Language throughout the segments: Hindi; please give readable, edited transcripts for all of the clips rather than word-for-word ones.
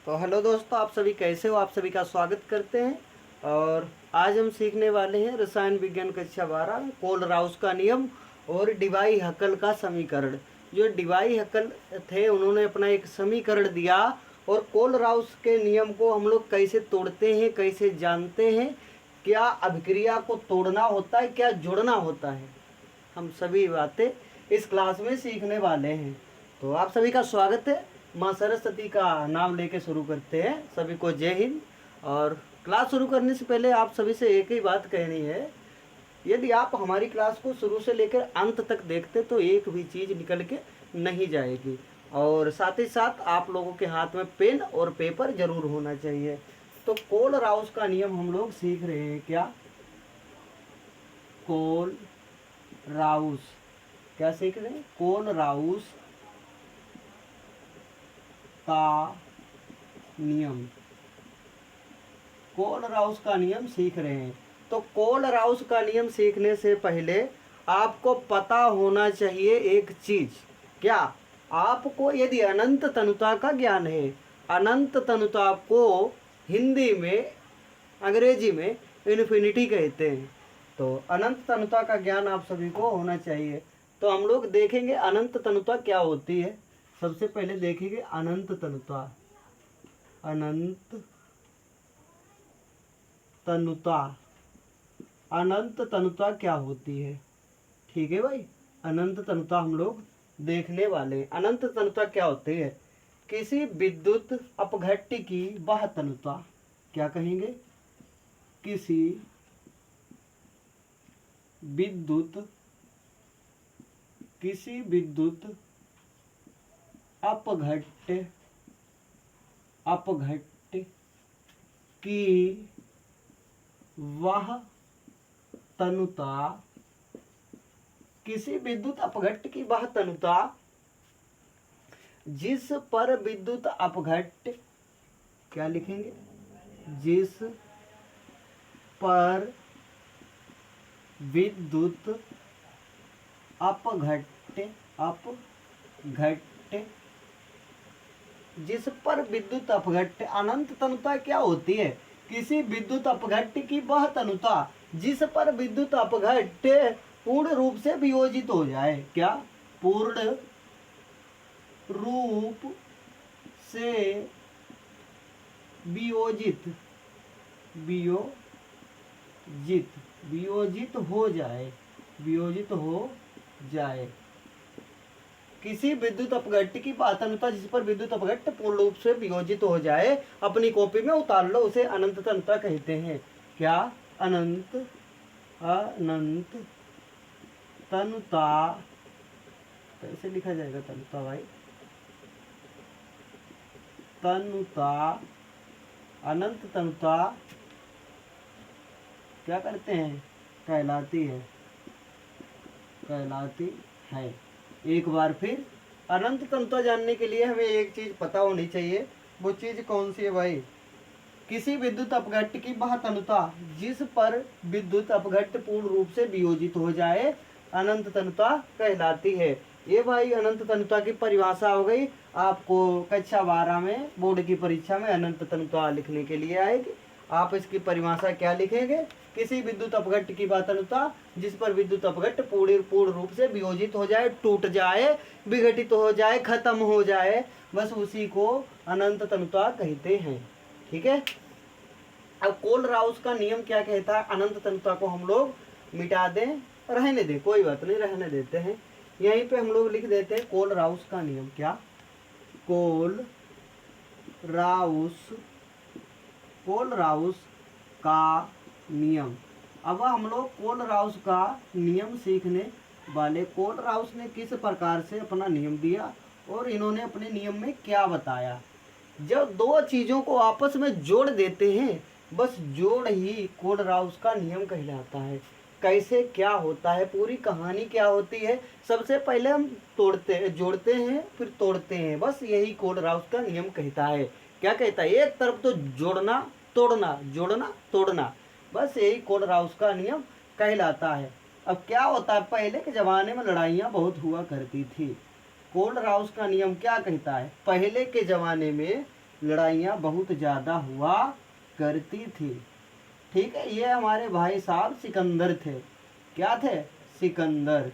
तो हेलो दोस्तों, आप सभी कैसे हो। आप सभी का स्वागत करते हैं। और आज हम सीखने वाले हैं रसायन विज्ञान कक्षा 12 कोल राउस का नियम और डिवाई हकल का समीकरण। जो डिवाई हकल थे उन्होंने अपना एक समीकरण दिया, और कोल राउस के नियम को हम लोग कैसे तोड़ते हैं, कैसे जानते हैं, क्या अभिक्रिया को तोड़ना होता है, क्या जोड़ना होता है, हम सभी बातें इस क्लास में सीखने वाले हैं। तो आप सभी का स्वागत है। माँ सरस्वती का नाम लेके शुरू करते हैं। सभी को जय हिंद। और क्लास शुरू करने से पहले आप सभी से एक ही बात कहनी है, यदि आप हमारी क्लास को शुरू से लेकर अंत तक देखते तो एक भी चीज़ निकल के नहीं जाएगी। और साथ ही साथ आप लोगों के हाथ में पेन और पेपर जरूर होना चाहिए। तो कोल राउस का नियम हम लोग सीख रहे हैं। क्या कोल राउस, क्या सीख रहे हैं? कोल राउस का नियम, कोल राउस का नियम सीख रहे हैं। तो कोल राउस का नियम सीखने से पहले आपको पता होना चाहिए एक चीज। क्या? आपको यदि अनंत तनुता का ज्ञान है, अनंत तनुता को हिंदी में, अंग्रेजी में इन्फिनिटी कहते हैं। तो अनंत तनुता का ज्ञान आप सभी को होना चाहिए। तो हम लोग देखेंगे अनंत तनुता क्या होती है। सबसे पहले देखेंगे अनंत तनुता। अनंत तनुता, अनंत तनुता क्या होती है? ठीक है भाई, अनंत तनुता हम लोग देखने वाले हैं। अनंत तनुता क्या होती है? किसी विद्युत अपघट्य की वह तनुता, क्या कहेंगे? किसी विद्युत, किसी विद्युत अपघट्य, अपघट्य की वह तनुता, किसी विद्युत अपघट्य की वह तनुता जिस पर विद्युत अपघट्य, क्या लिखेंगे? जिस पर विद्युत अपघट्य, अपघट्य, जिस पर विद्युत अपघट्य। अनंत तनुता क्या होती है? किसी विद्युत अपघट्य की वह तनुता जिस पर विद्युत अपघट्य पूर्ण रूप से वियोजित हो जाए। क्या? पूर्ण रूप से वियोजित, वियोजित, वियोजित हो जाए, वियोजित हो जाए। किसी विद्युत अपघट्य की तनुता जिस पर विद्युत अपघट्य पूर्ण रूप से वियोजित हो जाए। अपनी कॉपी में उतार लो, उसे अनंत तनुता कहते हैं। क्या? अनंत, अनंत तनुता। कैसे लिखा जाएगा तनुता भाई? तनुता, अनंत तनुता क्या करते हैं? कहलाती है, कहलाती है। एक बार फिर, अनंत तनुता जानने के लिए हमें एक चीज पता होनी चाहिए। वो चीज कौन सी है भाई? किसी विद्युत अपघट्य की वह तनुता जिस पर विद्युत अपघट्य पूर्ण रूप से वियोजित हो जाए, अनंत तनुता कहलाती है। ये भाई अनंत तनुता की परिभाषा हो गई। आपको कक्षा 12 में बोर्ड की परीक्षा में अनंत तनुता लिखने के लिए आएगी। आप इसकी परिभाषा क्या लिखेंगे? किसी विद्युत अपघट्य की वह तनुता जिस पर विद्युत अपघट्य पूर्ण रूप से वियोजित हो जाए, टूट जाए, विघटित हो जाए, खत्म हो जाए, बस उसी को अनंत तनुता कहते हैं। ठीक है। अब कोल राउस का नियम क्या कहता है? अनंत तनुता को हम लोग मिटा दें, रहने दें, कोई बात नहीं, रहने देते हैं। यहीं पे हम लोग लिख देते हैं कोल राउस का नियम। क्या? कोल राउस, कोल राउस का नियम। अब हम लोग कोल राउस का नियम सीखने वाले। कोल राउस ने किस प्रकार से अपना नियम दिया और इन्होंने अपने नियम में क्या बताया। जब दो चीजों को आपस में जोड़ देते हैं, बस जोड़ ही कोल राउस का नियम कहलाता है। कैसे क्या होता है, पूरी कहानी क्या होती है, सबसे पहले हम तोड़ते हैं, जोड़ते हैं, फिर तोड़ते हैं। बस यही कोल राउस का नियम कहता है। क्या कहता है? एक तरफ तो जोड़ना तोड़ना, जोड़ना तोड़ना, बस यही कोल राउस का नियम कहलाता है। अब क्या होता है, पहले के जमाने में लड़ाइयाँ बहुत हुआ करती थी। कोल राउस का नियम क्या कहता है? पहले के जमाने में लड़ाइयाँ बहुत ज़्यादा हुआ करती थी। ठीक है, ये हमारे भाई साहब सिकंदर थे। क्या थे? सिकंदर।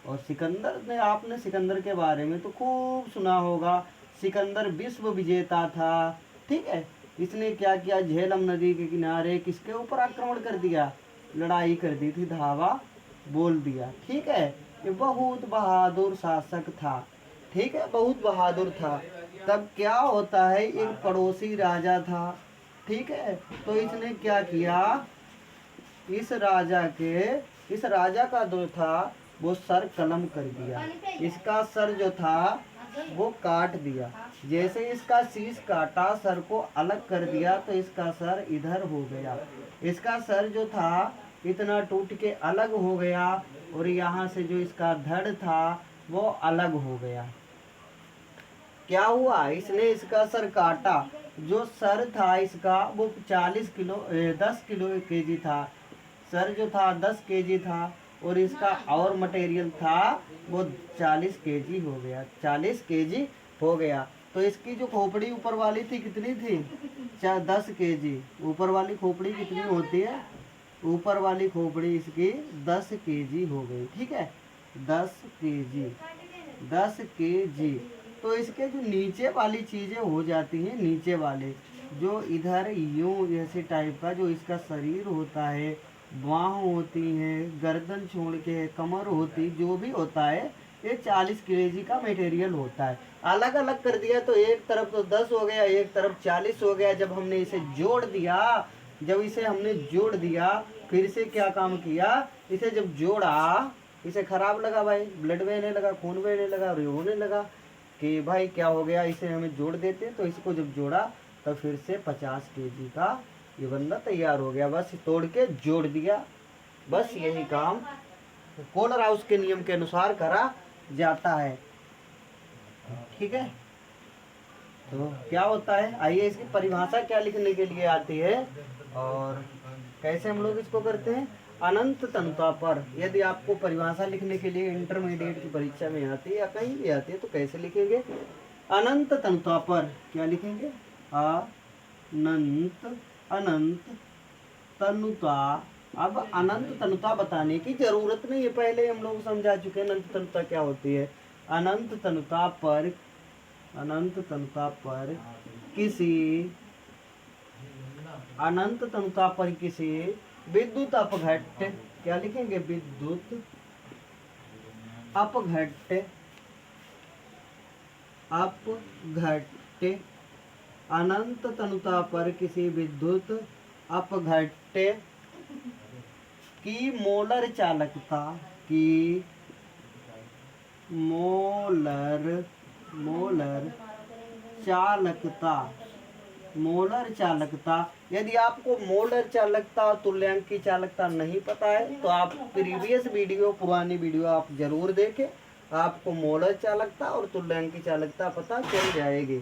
और सिकंदर ने, आपने सिकंदर के बारे में तो खूब सुना होगा। सिकंदर विश्व विजेता था। ठीक है, इसने क्या किया, झेलम नदी के किनारे किसके ऊपर आक्रमण कर दिया, लड़ाई कर दी थी, धावा बोल दिया। ठीक है, ये बहुत बहादुर शासक था। ठीक है, बहुत बहादुर था। तब क्या होता है, एक पड़ोसी राजा था। ठीक है, तो इसने क्या किया, इस राजा का जो था वो सर कलम कर दिया। इसका सर जो था वो काट दिया। जैसे इसका शीश काटा, सर को अलग कर दिया, तो इसका सर इधर हो गया। इसका सर जो था इतना टूट के अलग हो गया, और यहाँ से जो इसका धड़ था वो अलग हो गया। क्या हुआ, इसने इसका सर काटा। जो सर था इसका वो 10 किलो केजी था। सर जो था 10 केजी था, और इसका और मटेरियल था वो 40 केजी हो गया। 40 केजी हो गया। तो इसकी जो खोपड़ी ऊपर वाली थी कितनी थी, 10 केजी। ऊपर वाली खोपड़ी कितनी होती है, ऊपर वाली खोपड़ी इसकी 10 केजी हो गई। ठीक है, 10 केजी, 10 केजी। तो इसके जो नीचे वाली चीज़ें हो जाती हैं, नीचे वाले जो इधर यूं ऐसे टाइप का जो इसका शरीर होता है, बाँह होती हैं, गर्दन छोड़ के कमर होती, जो भी होता है ये 40 केजी का मटेरियल होता है। अलग अलग कर दिया तो एक तरफ तो 10 हो गया, एक तरफ 40 हो गया। जब हमने इसे जोड़ दिया, जब इसे हमने जोड़ दिया, फिर से क्या काम किया, इसे जब जोड़ा, इसे खराब लगा भाई, ब्लड बहने लगा, खून बहने लगा, रोने लगा कि भाई क्या हो गया, इसे हमें जोड़ देते। तो इसको जब जोड़ा तो फिर से 50 केजी का ये बंदा तैयार हो गया। बस तोड़ के जोड़ दिया। बस यही काम कोलर हाउस के नियम के अनुसार करा जाता है। ठीक है, तो क्या होता है, आइए इसकी परिभाषा क्या लिखने के लिए आती है और कैसे हम लोग इसको करते हैं। अनंत तनुता पर यदि आपको परिभाषा लिखने के लिए इंटरमीडिएट की परीक्षा में आती है या कहीं भी आती है तो कैसे लिखेंगे, अनंत तनुता पर क्या लिखेंगे, अनंत, अनंत तनुता। अब अनंत तनुता बताने की जरूरत नहीं है, पहले हम लोग समझा चुके हैं अनंत तनुता क्या होती है। अनंत तनुता पर, अनंत तनुता पर किसी, अनंत तनुता पर किसी विद्युत अपघट्ट, क्या लिखेंगे, विद्युत अपघट्ट, अपघट्ट, अनंत तनुता पर किसी विद्युत अपघट्ट की मोलर चालकता, की मोलर चालकता, मोलर चालकता। यदि आपको मोलर चालकता, तुल्यांक की चालकता नहीं पता है तो आप प्रीवियस वीडियो, पुरानी वीडियो आप जरूर देखें, आपको मोलर चालकता और तुल्यांक की चालकता पता चल जाएगी।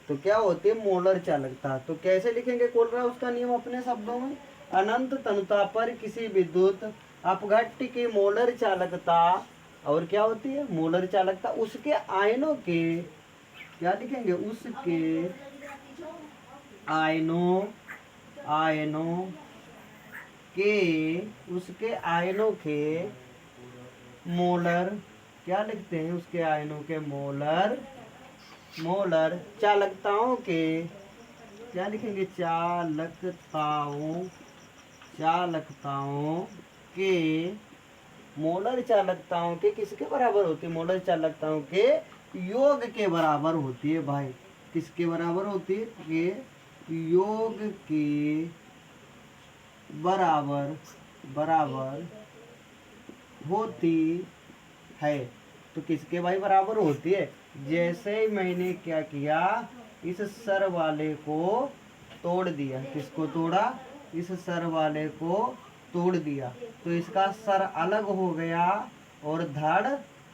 तो क्या होती है मोलर चालकता, तो कैसे लिखेंगे कोलर हाउस का नियम अपने शब्दों में, अनंत तनुता पर किसी विद्युत अपघट्ट की मोलर चालकता, और क्या होती है मोलर चालकता, उसके आयनों के, क्या लिखेंगे, उसके आयनों, आयनों के, उसके आयनों के मोलर, क्या लिखते हैं, उसके आयनों के मोलर, मोलर चालकताओं के, क्या लिखेंगे, चालकताओं, चालकताओं के, मोलर चालकताओं के किसके बराबर होती है, मोलर चालकताओं के योग के बराबर होती है भाई। किसके बराबर होती है, के योग के बराबर, बराबर होती है। तो किसके भाई बराबर होती है, जैसे मैंने क्या किया, इस सर वाले को तोड़ दिया, किसको तोड़ा, इस सर वाले को तोड़ दिया, तो इसका सर अलग हो गया और धड़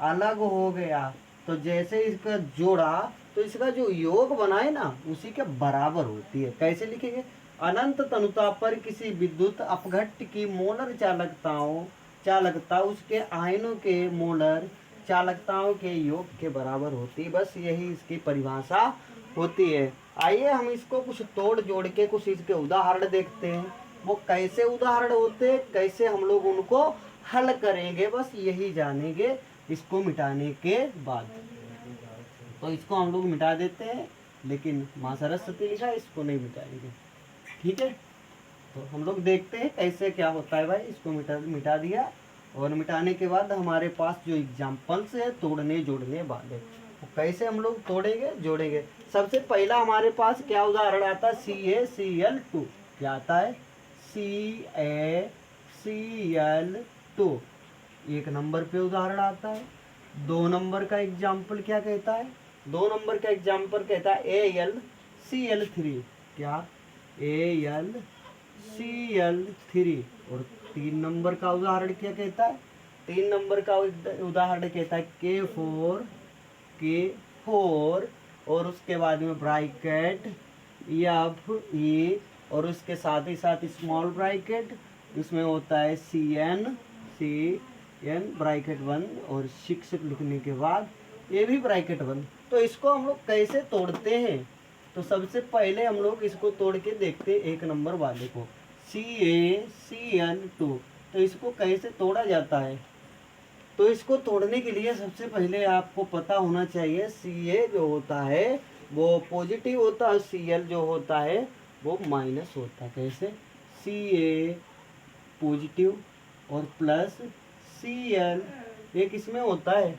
अलग हो गया। तो जैसे इसका जोड़ा तो इसका जो योग बनाए ना उसी के बराबर होती है। कैसे लिखेंगे, अनंत तनुता पर किसी विद्युत अपघट्ट की मोलर चालकताओं, चालकता उसके आयनों के मोलर चालकताओं के योग के बराबर होती है। बस यही इसकी परिभाषा होती है। आइए हम इसको कुछ तोड़ जोड़ के कुछ इसके उदाहरण देखते हैं, वो कैसे उदाहरण होते हैं, कैसे हम लोग उनको हल करेंगे, बस यही जानेंगे इसको मिटाने के बाद। तो इसको हम लोग मिटा देते हैं, लेकिन माँ सरस्वती लिखा है, इसको नहीं मिटाएंगे। ठीक है, तो हम लोग देखते हैं कैसे क्या होता है भाई। इसको मिटा दिया, और मिटाने के बाद हमारे पास जो एग्जाम्पल्स है तोड़ने जोड़ने वाले, तो कैसे हम लोग तोड़ेंगे जोड़ेंगे। सबसे पहला हमारे पास क्या उदाहरण आता है, CaCl2। क्या आता है, CaCl2 1 नंबर पे उदाहरण आता है। 2 नंबर का एग्जाम्पल क्या कहता है, 2 नंबर का एग्जाम्पल कहता है AlCl3। क्या, AlCl3। और 3 नंबर का उदाहरण क्या कहता है, 3 नंबर का उदाहरण कहता है K4, और उसके बाद में ब्रैकेट Fe, और उसके साथ ही साथ स्मॉल ब्रैकेट, उसमें होता है CN ब्रैकेट 1, और 6 लिखने के बाद ये भी ब्रैकेट 1। तो इसको हम लोग कैसे तोड़ते हैं, तो सबसे पहले हम लोग इसको तोड़ के देखते हैं 1 नंबर वाले को, CaCl2। तो इसको कैसे तोड़ा जाता है, तो इसको तोड़ने के लिए सबसे पहले आपको पता होना चाहिए Ca जो होता है वो पॉजिटिव होता है, Cl जो होता है वो माइनस होता है। कैसे, Ca पॉजिटिव और प्लस Cl ये किसमें होता है,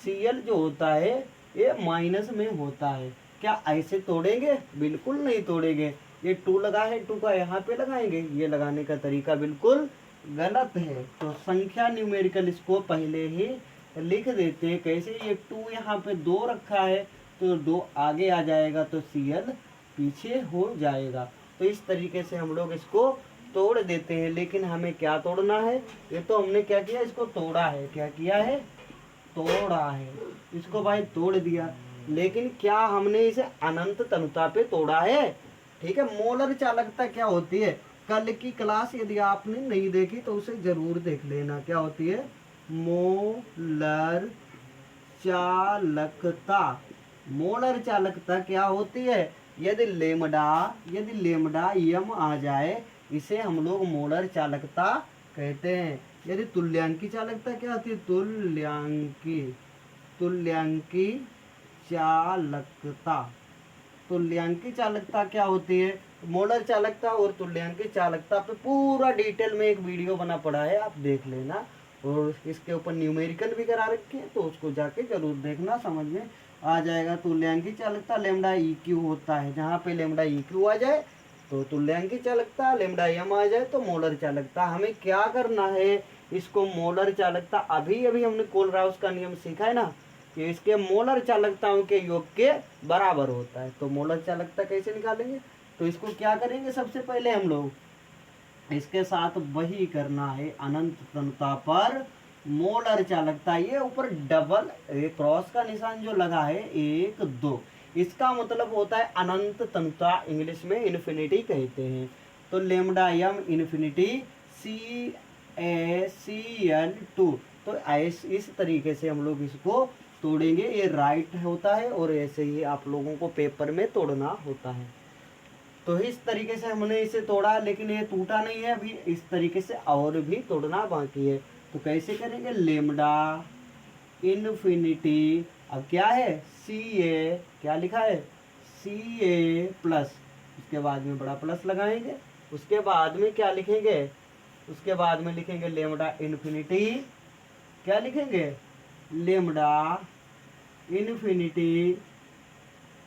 Cl जो होता है ये माइनस में होता है। क्या ऐसे तोड़ेंगे, बिल्कुल नहीं तोड़ेंगे। ये 2 लगा है, 2 का यहाँ पे लगाएंगे, ये लगाने का तरीका बिल्कुल गलत है। तो संख्या न्यूमेरिकल इसको पहले ही लिख देते हैं। कैसे, ये 2 यहाँ पे 2 रखा है, तो 2 आगे आ जाएगा, तो Cl पीछे हो जाएगा। तो इस तरीके से हम लोग इसको तोड़ देते हैं। लेकिन हमें क्या तोड़ना है, ये तो हमने क्या किया, इसको तोड़ा है। क्या किया है, तोड़ा है। इसको भाई तोड़ दिया, लेकिन क्या हमने इसे अनंत तनुता पे तोड़ा है। ठीक है, मोलर चालकता क्या होती है, कल की क्लास यदि आपने नहीं देखी तो उसे जरूर देख लेना। क्या होती है, मोलर चालकता। मोलर चालकता क्या होती है, यदि लेमडा यम आ जाए, इसे हम लोग मोलर चालकता कहते हैं। यदि तुल्यांकी चालकता क्या होती है, तुल्यांकी चालकता। तुल्यांकी चालकता क्या होती है, मोलर चालकता और तुल्यांकी चालकता पे पूरा डिटेल में एक वीडियो बना पड़ा है, आप देख लेना। और इसके ऊपर न्यूमेरिकल भी करा रखे हैं, तो उसको जाके जरूर देखना, समझ में आ जाएगा। तुल्यांकी चालकता लेमडा EQ होता है, जहाँ पे लेमडा EQ आ जाए तो तुल्यांकी चालकता, लेमडा M आ जाए तो मोलर चालकता। हमें क्या करना है, इसको मोलर चालकता, अभी हमने कोलराउस का नियम सीखा है ना, कि इसके मोलर चालकताओं के योग के बराबर होता है। तो मोलर चालकता कैसे निकालेंगे, तो इसको क्या करेंगे, सबसे पहले हम लोग इसके साथ वही करना है, अनंत तनुता पर मोलर चालकता। ये ऊपर डबल क्रॉस का निशान जो लगा है 1 2, इसका मतलब होता है अनंत तनुता, इंग्लिश में इन्फिनिटी कहते हैं। तो लेमडा M इन्फिनिटी CaCl2। तो इस तरीके से हम लोग इसको तोड़ेंगे। ये राइट होता है, और ऐसे ही आप लोगों को पेपर में तोड़ना होता है। तो इस तरीके से हमने इसे तोड़ा, लेकिन ये टूटा नहीं है, अभी इस तरीके से और भी तोड़ना बाकी है। तो कैसे करेंगे, लेमडा इन्फिनिटी, अब क्या है, Ca, क्या लिखा है, Ca प्लस, उसके बाद में बड़ा प्लस लगाएंगे, उसके बाद में क्या लिखेंगे, उसके बाद में लिखेंगे लेमडा इन्फिनिटी, क्या लिखेंगे, लेमडा इन्फिनिटी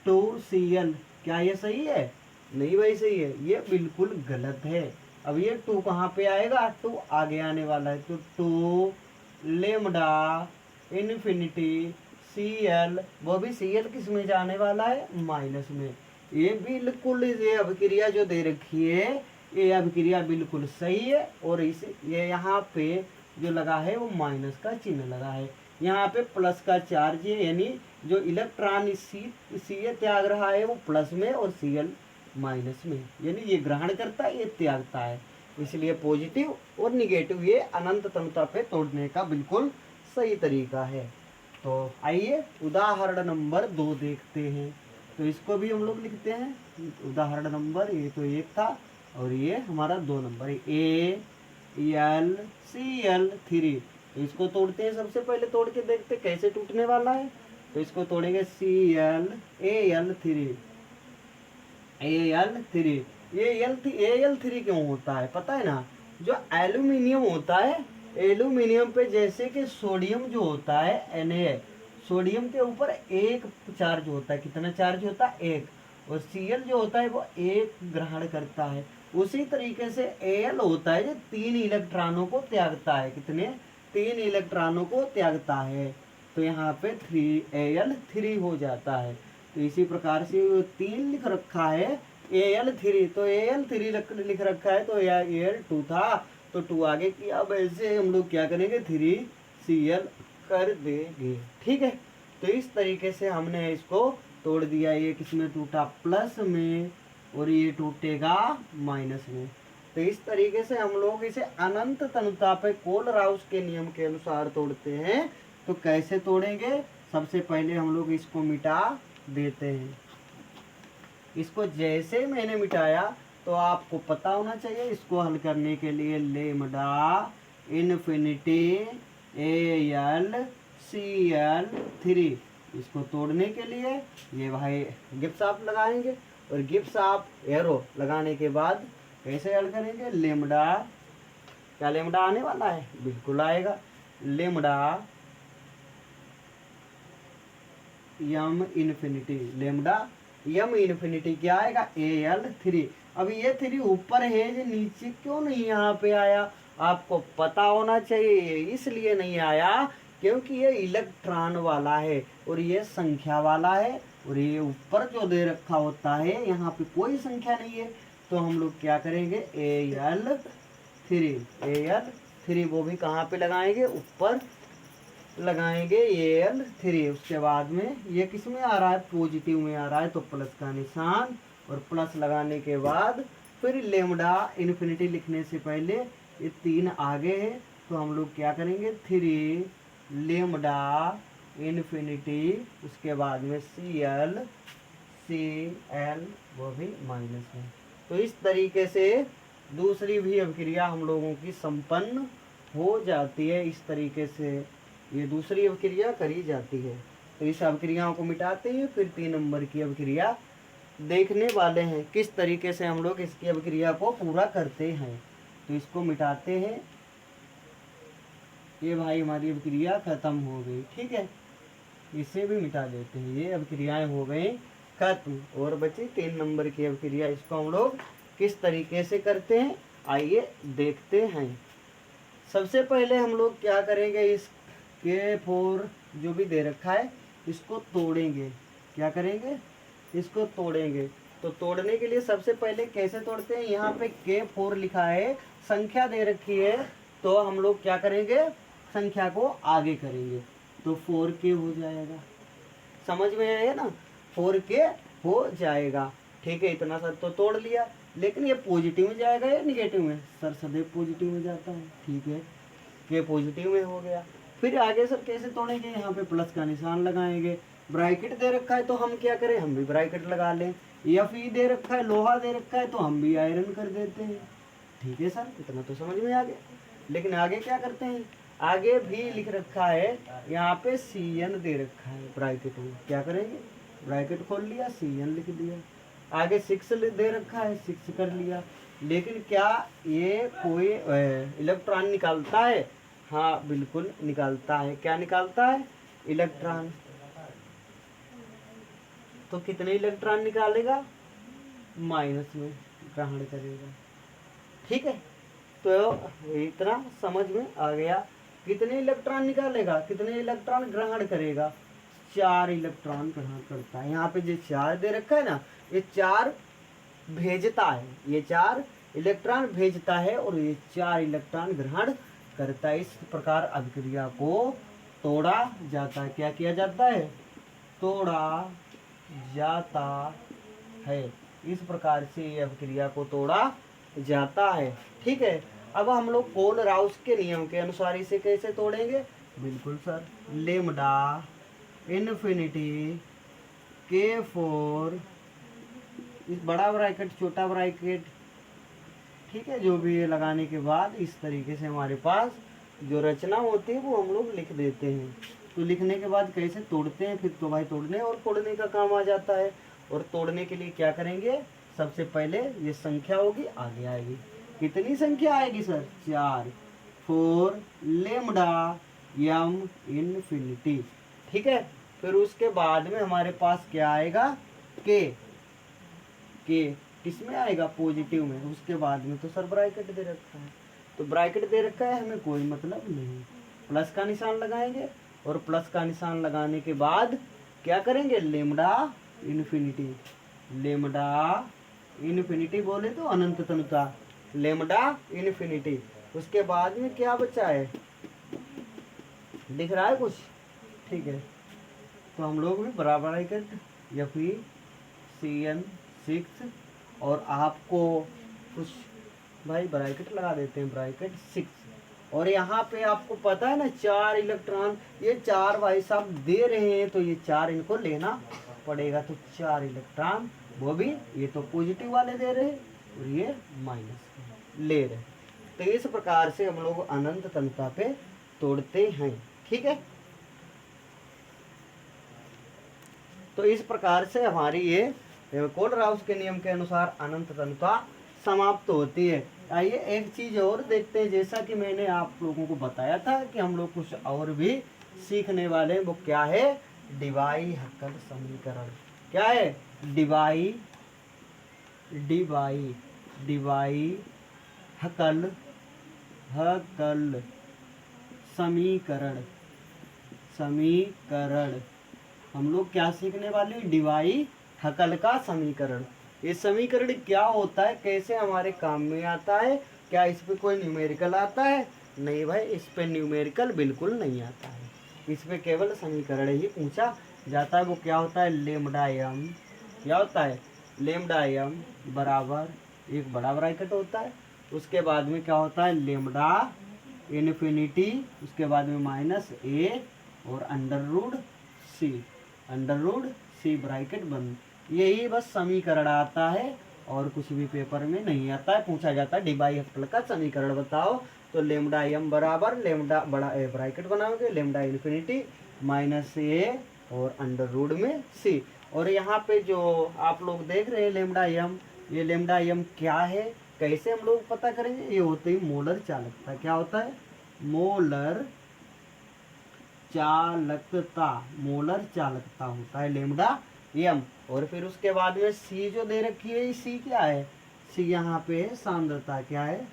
2Cl। क्या ये सही है, नहीं भाई सही है, ये बिल्कुल गलत है। अब ये 2 कहाँ पे आएगा, 2 आगे आने वाला है, तो 2 लेमडा इन्फिनिटी Cl, वो भी Cl किस में जाने वाला है, माइनस में। ये बिल्कुल, ये अभिक्रिया जो दे रखी है, ये अभिक्रिया बिल्कुल सही है। और इस ये यहाँ पे जो लगा है वो माइनस का चिन्ह लगा है, यहाँ पे प्लस का चार्ज है, यानी जो इलेक्ट्रॉन Ca त्याग रहा है वो प्लस में और Cl माइनस में, यानी ये ग्रहण करता है, ये त्यागता है। इसलिए पॉजिटिव और निगेटिव ये अनंत तनुता पे तोड़ने का बिल्कुल सही तरीका है। तो आइए उदाहरण नंबर 2 देखते हैं। तो इसको भी हम लोग लिखते हैं उदाहरण नंबर, ये तो 1 था और ये हमारा 2 नंबर AlCl3। तो इसको तोड़ते हैं, सबसे पहले तोड़ के देखते कैसे टूटने वाला है। तो इसको तोड़ेंगे Al3। ये Al3 क्यों होता है पता है ना? जो एल्यूमिनियम होता है, एल्यूमिनियम पे जैसे कि सोडियम जो होता है Na, सोडियम के ऊपर 1 चार्ज होता है। कितना चार्ज होता है? 1। और Cl जो होता है वो 1 ग्रहण करता है। उसी तरीके से Al होता है जो 3 इलेक्ट्रॉनों को त्यागता है। कितने? 3 इलेक्ट्रॉनों को त्यागता है। तो यहाँ पे Al3 हो जाता है। तो इसी प्रकार से 3 लिख रखा है Al3, तो Al3 लिख रखा है, तो Al2 था तो 2 आगे किया। अब ऐसे हम लोग क्या करेंगे? 3Cl कर देंगे। ठीक है, तो इस तरीके से हमने इसको तोड़ दिया। ये किसमें टूटा? प्लस में, और ये टूटेगा माइनस में। तो इस तरीके से हम लोग इसे अनंत तनुता पे कोलराउस के नियम के अनुसार तोड़ते हैं। तो कैसे तोड़ेंगे? सबसे पहले हम लोग इसको मिटा देते हैं। इसको जैसे मैंने मिटाया तो आपको पता होना चाहिए, इसको हल करने के लिए लेमडा इन्फिनिटी AlCl3, इसको तोड़ने के लिए ये भाई गिब्स आप लगाएंगे, और गिब्स आप एरो लगाने के बाद कैसे हल करेंगे? लेमडा, क्या लेमडा आने वाला है? बिल्कुल आएगा। लेमडा यम इन्फिनिटी, लेमडा यम इन्फिनिटी क्या आएगा? Al3। अब ये 3 ऊपर है, जो नीचे क्यों नहीं यहाँ पे आया? आपको पता होना चाहिए, इसलिए नहीं आया क्योंकि ये इलेक्ट्रॉन वाला है और ये संख्या वाला है, और ये ऊपर जो दे रखा होता है यहाँ पे कोई संख्या नहीं है। तो हम लोग क्या करेंगे? Al3 वो भी कहाँ पे लगाएंगे? ऊपर लगाएंगे Al3। उसके बाद में ये किस में आ रहा है? पॉजिटिव में आ रहा है, तो प्लस का निशान, और प्लस लगाने के बाद फिर लेमडा इन्फिनिटी लिखने से पहले ये 3 आगे है, तो हम लोग क्या करेंगे? 3 लेमडा इन्फिनिटी, उसके बाद में Cl वो भी माइनस है। तो इस तरीके से दूसरी भी अभिक्रिया हम लोगों की संपन्न हो जाती है। इस तरीके से ये दूसरी अभिक्रिया करी जाती है। तो इस अभिक्रियाओं को मिटाते हैं, फिर 3 नंबर की अभिक्रिया देखने वाले हैं किस तरीके से हम लोग इसकी अभिक्रिया को पूरा करते हैं। तो इसको मिटाते हैं। ये भाई हमारी अभिक्रिया खत्म हो गई। ठीक है, इसे भी मिटा देते हैं। ये अभिक्रियाएं हो गई खत्म, और बची 3 नंबर की अभिक्रिया। इसको हम लोग किस तरीके से करते हैं आइए देखते हैं। सबसे पहले हम लोग क्या करेंगे? इस K4 जो भी दे रखा है इसको तोड़ेंगे। क्या करेंगे? इसको तोड़ेंगे। तो तोड़ने के लिए सबसे पहले कैसे तोड़ते हैं? यहाँ पे K4 लिखा है, संख्या दे रखी है, तो हम लोग क्या करेंगे? संख्या को आगे करेंगे, तो 4K हो जाएगा। समझ में आया ना? 4K हो जाएगा। ठीक है, इतना सा तो तोड़ लिया, लेकिन ये पॉजिटिव में जाएगा या निगेटिव में? सर सदैव पॉजिटिव में जाता है। ठीक है, ये पॉजिटिव में हो गया। फिर आगे सर कैसे तोड़ेंगे? यहाँ पे प्लस का निशान लगाएंगे। ब्रैकेट दे रखा है तो हम क्या करें? हम भी ब्रैकेट लगा लें। Fe दे रखा है, लोहा दे रखा है, तो हम भी आयरन कर देते हैं। ठीक है सर, इतना तो समझ में आ गया। लेकिन आगे क्या करते हैं? आगे भी लिख रखा है, यहाँ पे Cn दे रखा है ब्रैकेट में। क्या करेंगे? ब्रैकेट खोल लिया, Cn लिख दिया। आगे 6 दे रखा है, 6 कर लिया। लेकिन क्या ये कोई इलेक्ट्रॉन निकालता है? हाँ बिल्कुल निकालता है। क्या निकालता है? इलेक्ट्रॉन। तो कितने इलेक्ट्रॉन निकालेगा? माइनस में ग्रहण करेगा। ठीक है, तो इतना समझ में आ गया। कितने इलेक्ट्रॉन निकालेगा? कितने इलेक्ट्रॉन ग्रहण करेगा? 4 इलेक्ट्रॉन ग्रहण करता है। यहाँ पे जो 4 दे रखा है ना, ये 4 भेजता है, ये 4 इलेक्ट्रॉन भेजता है, और ये 4 इलेक्ट्रॉन ग्रहण करता है। इस प्रकार अभिक्रिया को तोड़ा जाता है। क्या किया जाता है? तोड़ा जाता है। इस प्रकार से ये अभिक्रिया को तोड़ा जाता है। ठीक है, अब हम लोग कोलराउस के नियम के अनुसार इसे कैसे तोड़ेंगे? बिल्कुल सर, लेमडा इन्फिनिटी के फॉर इस बड़ा ब्रैकेट छोटा ब्रैकेट, ठीक है, जो भी ये लगाने के बाद इस तरीके से हमारे पास जो रचना होती है वो हम लोग लिख देते हैं। तो लिखने के बाद कैसे तोड़ते हैं फिर, तो भाई तोड़ने और फोड़ने का काम आ जाता है। और तोड़ने के लिए क्या करेंगे, सबसे पहले ये संख्या होगी आगे आएगी। कितनी संख्या आएगी सर, 4, 4 लेमडा यम इन्फिनिटी, ठीक है। फिर उसके बाद में हमारे पास क्या आएगा, के किसमें आएगा, पॉजिटिव में। उसके बाद में तो सर ब्रैकेट दे रखा है, तो ब्रैकेट दे रखा है, हमें कोई मतलब नहीं। प्लस का निशान लगाएंगे और प्लस का निशान लगाने के बाद क्या करेंगे, लेमडा इन्फिनिटी। लेमडा इन्फिनिटी बोले तो अनंत तनुता, लेमडा इन्फिनिटी। उसके बाद में क्या बचा है, दिख रहा है कुछ, ठीक है। तो हम लोग भी बराबर ब्रैकेट FE CN6 और आपको कुछ भाई ब्रैकेट लगा देते हैं, ब्रैकेट 6। और यहाँ पे आपको पता है ना 4 इलेक्ट्रॉन, ये 4 भाई साहब दे रहे हैं तो ये 4 इनको लेना पड़ेगा। तो 4 इलेक्ट्रॉन, वो भी ये तो पॉजिटिव वाले दे रहे हैं और ये माइनस ले रहे। तो इस प्रकार से हम लोग अनंत तनुता पे तोड़ते हैं, ठीक है। तो इस प्रकार से हमारी ये कोलराउस के नियम के अनुसार अनंत तनुता समाप्त होती है। आइए एक चीज और देखते हैं, जैसा कि मैंने आप लोगों को बताया था कि हम लोग कुछ और भी सीखने वाले हैं। वो क्या है, डिवाई हक्कल समीकरण। क्या है, डिवाई हक्कल समीकरण। हम लोग क्या सीखने वाले हैं, डिवाई हक्कल का समीकरण। ये समीकरण क्या होता है, कैसे हमारे काम में आता है, क्या इस पे कोई न्यूमेरिकल आता है, नहीं भाई, इस पे न्यूमेरिकल बिल्कुल नहीं आता है। इस पे केवल समीकरण ही पूछा जाता है। वो क्या होता है, लेमडा एम, क्या होता है, लेमडा एम बराबर एक बड़ा ब्रैकेट होता है। उसके बाद में क्या होता है, लेमडा इन्फिनिटी, उसके बाद में -a और अंडर रूट सी ब्रैकेट बंद। यही बस समीकरण आता है और कुछ भी पेपर में नहीं आता है। पूछा जाता है डिवाई हक्कल का समीकरण बताओ, तो लेमडा एम बराबर लेमडा बड़ा ए ब्रैकेट बनाओगे, लेमडा इन्फिनिटी -a और अंडर रूट में सी। और यहाँ पे जो आप लोग देख रहे हैं लेमडा एम, ये लेमडा एम क्या है, कैसे हम लोग पता करेंगे, ये होती है मोलर चालकता। क्या होता है, मोलर चालकता होता है लेमडा एम। और फिर उसके बाद में सी जो दे रखी है, सी क्या है, सी यहाँ पे है सांद्रता। क्या है,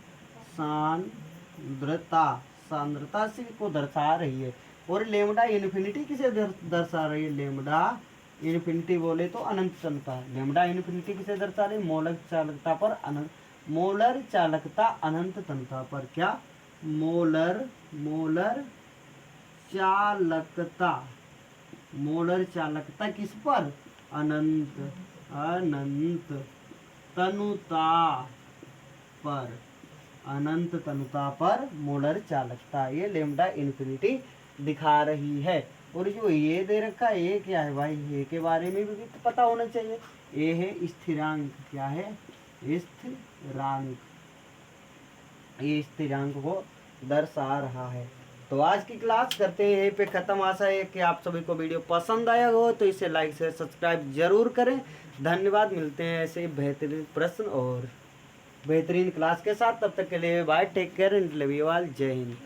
सांद्रता सी को दर्शा रही है। और लेमडा इन्फिनिटी किसे दर्शा रही है, लेमडा इन्फिनिटी बोले तो अनंत तनुता। लेमडा इन्फिनिटी किसे दर्शा रही है, मोलर चालकता अनंत तनुता पर। क्या, मोलर चालकता किस पर, अनंत तनुता पर, अनंत तनुता पर मोलर चालकता ये लेमडा इन्फिनिटी दिखा रही है। और जो ये दे रखा है, ये क्या है भाई, ये के बारे में भी तो पता होना चाहिए। ये है स्थिरांक। क्या है, स्थिरांक। ये स्थिरांक को दर्शा रहा है। तो आज की क्लास करते हैं यहीं पे ख़त्म। आशा है कि आप सभी को वीडियो पसंद आया हो, तो इसे लाइक से सब्सक्राइब जरूर करें। धन्यवाद। मिलते हैं ऐसे बेहतरीन प्रश्न और बेहतरीन क्लास के साथ। तब तक के लिए bye, take care and love you all. जय हिंद।